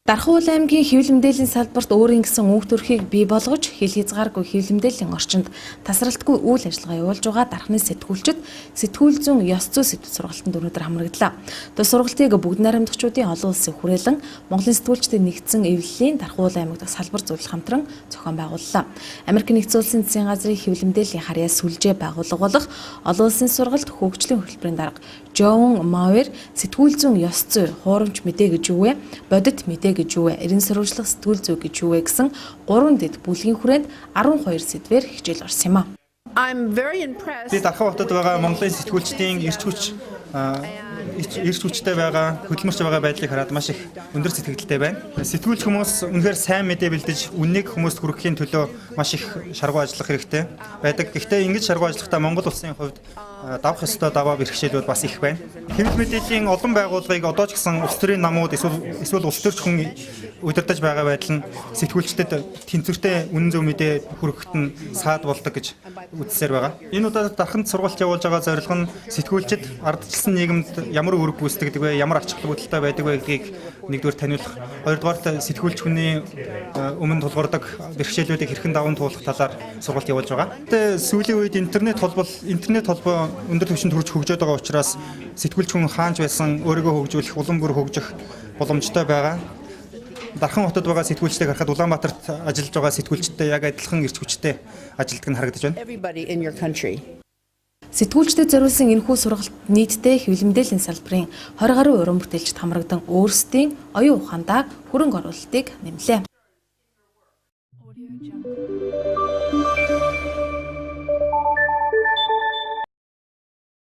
Дархан аймгийн хэвлэл мэдээллийн салбарт өөрийн гэсэн үг төрхийг бий болгож хил хязгааргүй хэвлэл мэдээллийн орчинд тасралтгүй үйл ажиллагаа явуулж байгаа дархны сэтгүүлчид сэтгүүл зүйн ёс зүй сэдв сургалтанд өнөөдөр хамраглалаа. Тус сургалтыг бүгд найрамдагчдын олон улсын хүрээлэн Монголын сэтгүүлчдийн нэгдсэн эвлэлийн Дархан аймаг дахь салбар зөвлөх хамтран зохион байгууллаа. Америк нэгдсэн улсын засгийн газрын хэвлэл мэдээллийн харьяа сүлжээ байгуулга болох олон улсын сургалт хөгжлийн хөтөлбөрийн дарга Джон Мауэр сэтгүүл зүйн ёс зүй, хуурамч мэдээ гэж юу вэ? Бодит мэдээ гэж юу вэ? Эрен сурвалжлах сэтгүүл зүй гэж юу вэ гэсэн 3 дэд бүлгийн хүрээнд 12 сэдвээр хичээл орсон юм а. Би Дархан хотод байгаа Монголын сэтгүүлчдийн эрч хүчтэй байгаа, хөдөлмөрч байгаа байдлыг хараад маш их өндөр сэтгэлдтэй байна. Сэтгүүлч хүмүүс үнэхээр сайн мэдээ бэлдэж, үннийг хүмүүст хүргэхийн төлөө маш их шаргуу ажиллах хэрэгтэй байдаг. Гэхдээ ингэж шаргуу ажиллахдаа Монгол улсын хувьд давах ёстой даваа бэрхшээлүүд бас их байна. Хэвлэл мэдээллийн олон байгууллагыг одоо ч гэсэн улс төрийн намууд эсвэл улс төрч хүн удирдах байгаа байдал нь сэтгүүлчдэд тэнцвэртэй үнэн зөв мэдээ хүргэхэд нь саад болдог гэж үзсээр байгаа. Энэ удаад Дарханд сургалт явуулж байгаа зорилго нь сэтгүүлчид ардчилсан нийгэмд ямар үүрэг гүйцэтгэдэг вэ, ямар ач холбогдолтой байдаг вэ гэдгийг нэгдүгээр таниулах, хоёрдугаар сэтгүүлч хүний өмнө тулгардаг бэрхшээлүүдийг хэрхэн даван туулах талаар сургалт явуулж байгаа. Гэтэ сүүлийн үед интернет холбоо өндөр түвшинд хүрч хөгжөөд байгаа учраас сэтгүүлч хүн хаанч байсан өөрийгөө хөгжүүлэх, улам бүр хөгжих боломжтой байгаа. Дархан хотод байгаа сэтгүүлчдийг харахад Улаанбаатарт ажиллаж байгаа сэтгүүлчтэй яг адилхан эрч хүчтэй ажилтдаг нь харагдаж байна. Сэтгүүлчдэд зориулсан энэхүү сургалт нийтдээ хэвлэл мэдээллийн салбарын 20 гаруй уран бүтээлчд хамрагдан өөрсдийн оюун ухаандаа хөрөнгө оруулалтыг нэмлээ.